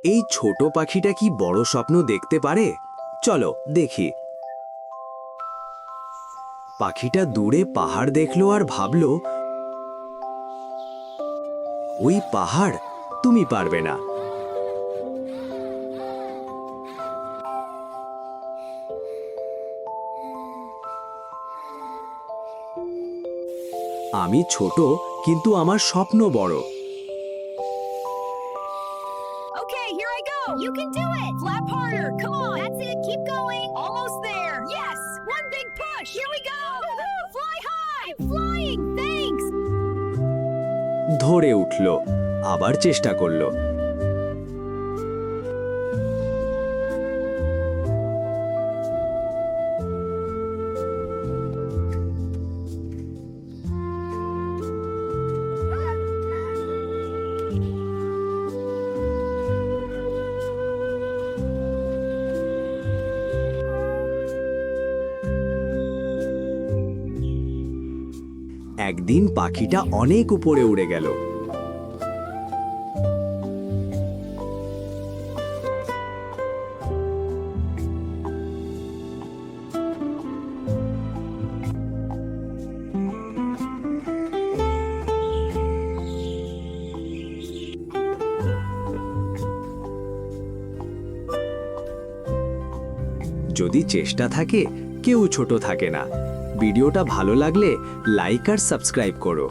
এই ছোট পাখিটা কি বড় স্বপ্ন দেখতে পারে? চলো দেখি। পাখিটা দূরে পাহাড় দেখলো আর ভাবল, ওই পাহাড় তুমি পারবে না। আমি ছোট, কিন্তু আমার স্বপ্ন বড়। Okay, here I go. You can do it. Flap harder. Come on. That's it. Keep going. Almost there. Yes. One big push. Here we go. Woohoo! Fly high. I'm flying. Thanks. ধরে উঠল, আবার চেষ্টা করলো। একদিন পাখিটা অনেক উপরে উড়ে গেল। যদি চেষ্টা থাকে, কেউ ছোট থাকে না। ভিডিওটা ভালো লাগলে লাইক আর সাবস্ক্রাইব করো।